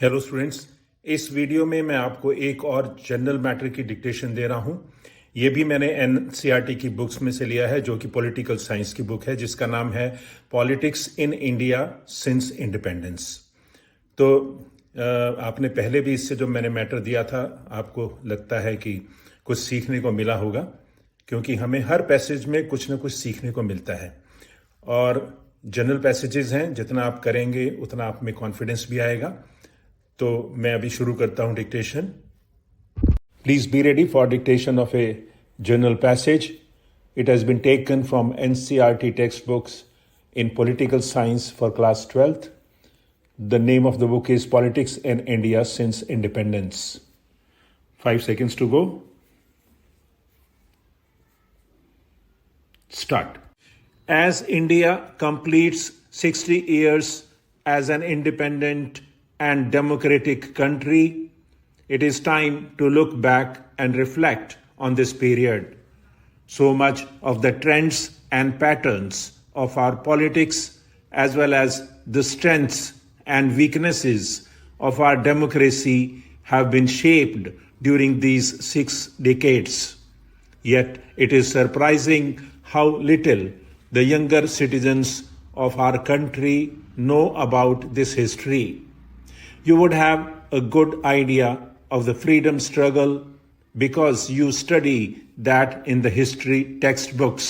Hello students, इस video में मैं आपको एक और जनरल मैटर की डिक्टेशन दे रहा हूं। ये भी मैंने एनसीईआरटी की बुक्स में से लिया है, जो कि पॉलिटिकल साइंस की बुक है, जिसका नाम है politics in India since independence. तो आपने पहले भी इससे जो मैंने मैटर दिया था, आपको लगता है कि कुछ सीखने को मिला होगा, क्योंकि हमें हर पैसेज में कुछ ना कुछ सीखने को मिलता है। और जनरल पैसेजेस हैं, जितना आप करेंगे उतना आप में कॉन्फिडेंस भी आएगा। तो मैं अभी शुरू करता हूं dictation. Please be ready for dictation of a journal passage. It has been taken from NCERT text books in political science for class 12th. The name of the book is Politics in India Since Independence. 5 seconds to go. Start. As India completes 60 years as an independent and democratic country, it is time to look back and reflect on this period. So much of the trends and patterns of our politics, as well as the strengths and weaknesses of our democracy, have been shaped during these 6 decades. Yet it is surprising how little the younger citizens of our country know about this history. You would have a good idea of the freedom struggle because you study that in the history textbooks.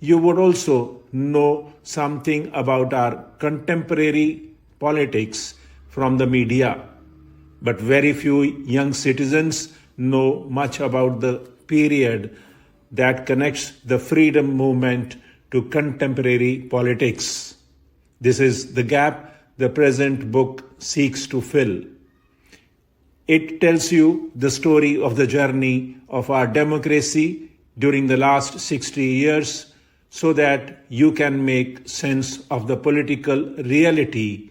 You would also know something about our contemporary politics from the media, but very few young citizens know much about the period that connects the freedom movement to contemporary politics. This is the gap the present book seeks to fill. It tells you the story of the journey of our democracy during the last 60 years so that you can make sense of the political reality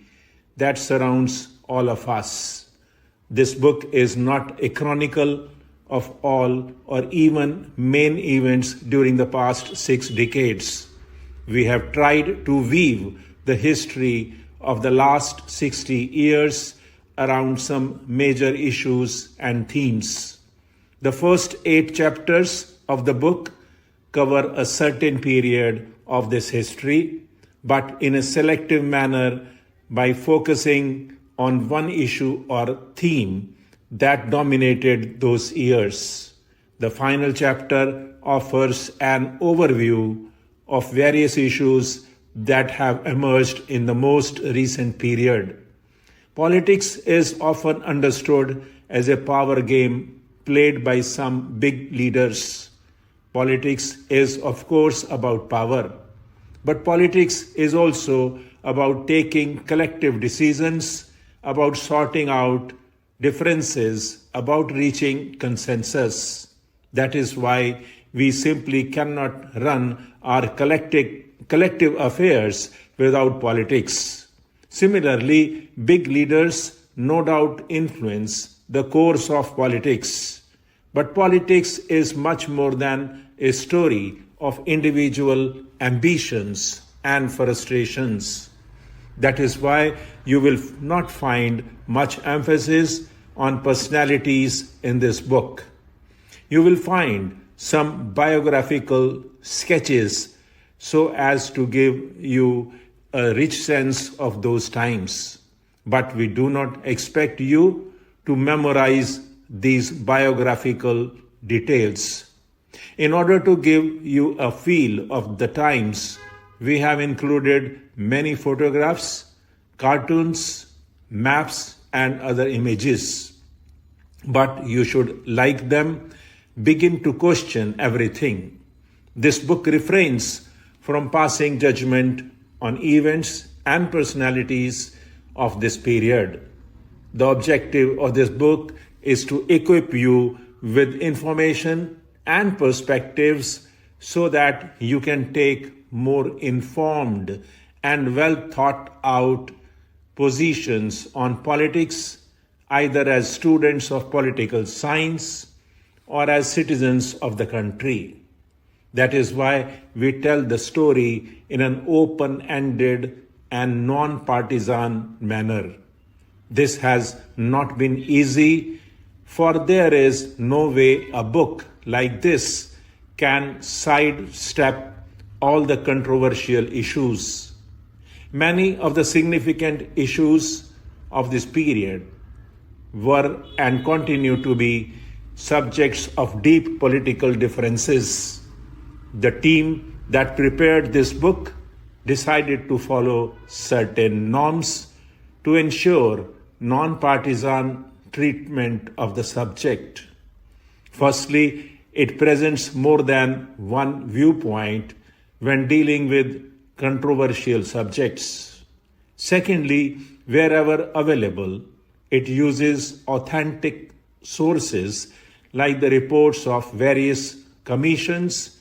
that surrounds all of us. This book is not a chronicle of all or even main events during the past 6 decades. We have tried to weave the history of the last 60 years around some major issues and themes. The first 8 chapters of the book cover a certain period of this history, but in a selective manner by focusing on one issue or theme that dominated those years. The final chapter offers an overview of various issues that have emerged in the most recent period. Politics is often understood as a power game played by some big leaders. Politics is, of course, about power, but politics is also about taking collective decisions, about sorting out differences, about reaching consensus. That is why we simply cannot run our collective affairs without politics. Similarly, big leaders no doubt influence the course of politics. But politics is much more than a story of individual ambitions and frustrations. That is why you will not find much emphasis on personalities in this book. You will find some biographical sketches so as to give you a rich sense of those times. But we do not expect you to memorize these biographical details. In order to give you a feel of the times, we have included many photographs, cartoons, maps, and other images. But you should, like them, begin to question everything. This book refrains from passing judgment on events and personalities of this period. The objective of this book is to equip you with information and perspectives so that you can take more informed and well thought out positions on politics, either as students of political science or as citizens of the country. That is why we tell the story in an open-ended and non-partisan manner. This has not been easy, for there is no way a book like this can sidestep all the controversial issues. Many of the significant issues of this period were and continue to be subjects of deep political differences. The team that prepared this book decided to follow certain norms to ensure non-partisan treatment of the subject. Firstly, it presents more than one viewpoint when dealing with controversial subjects. Secondly, wherever available, it uses authentic sources like the reports of various commissions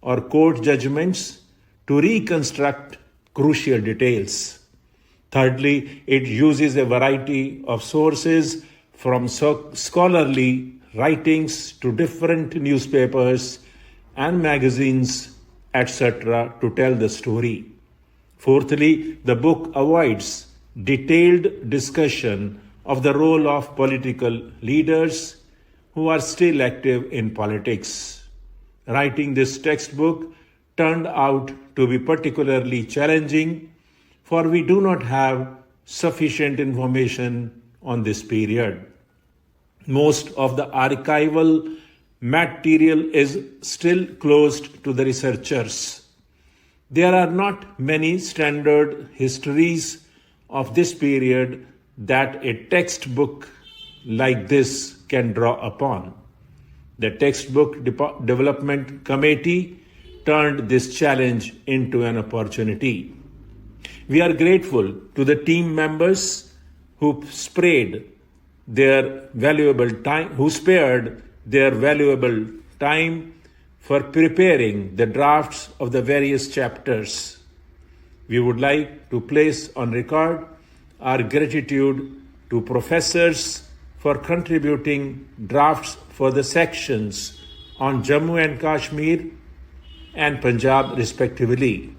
or court judgments to reconstruct crucial details. Thirdly, it uses a variety of sources from scholarly writings to different newspapers and magazines, etc., to tell the story. Fourthly, the book avoids detailed discussion of the role of political leaders who are still active in politics. Writing this textbook turned out to be particularly challenging, for we do not have sufficient information on this period. Most of the archival material is still closed to the researchers. There are not many standard histories of this period that a textbook like this can draw upon. The Textbook Development Committee turned this challenge into an opportunity. We are grateful to the team members who spared their valuable time for preparing the drafts of the various chapters. We would like to place on record our gratitude to professors for contributing drafts for the sections on Jammu and Kashmir and Punjab respectively.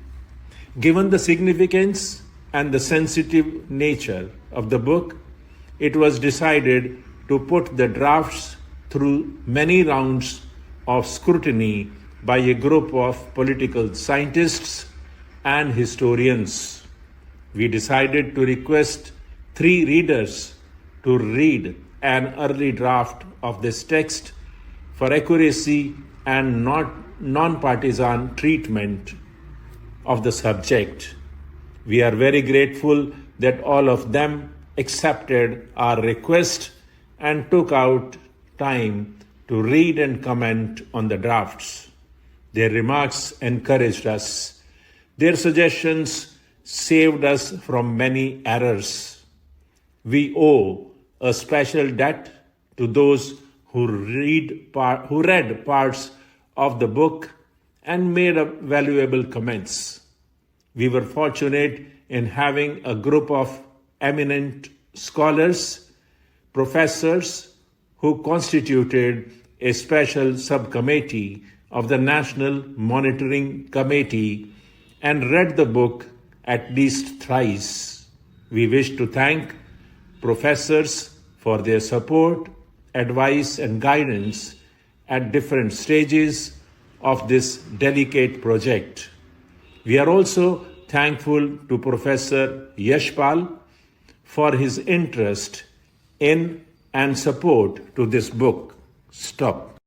Given the significance and the sensitive nature of the book, it was decided to put the drafts through many rounds of scrutiny by a group of political scientists and historians. We decided to request 3 readers to read an early draft of this text for accuracy and non-partisan treatment of the subject. We are very grateful that all of them accepted our request and took out time to read and comment on the drafts. Their remarks encouraged us. Their suggestions saved us from many errors. We owe a special debt to those who read parts of the book and made valuable comments. We were fortunate in having a group of eminent scholars, professors, who constituted a special subcommittee of the National Monitoring Committee and read the book at least thrice. We wish to thank professors for their support, advice, and guidance at different stages of this delicate project. We are also thankful to Professor Yashpal for his interest in and support to this book. Stop.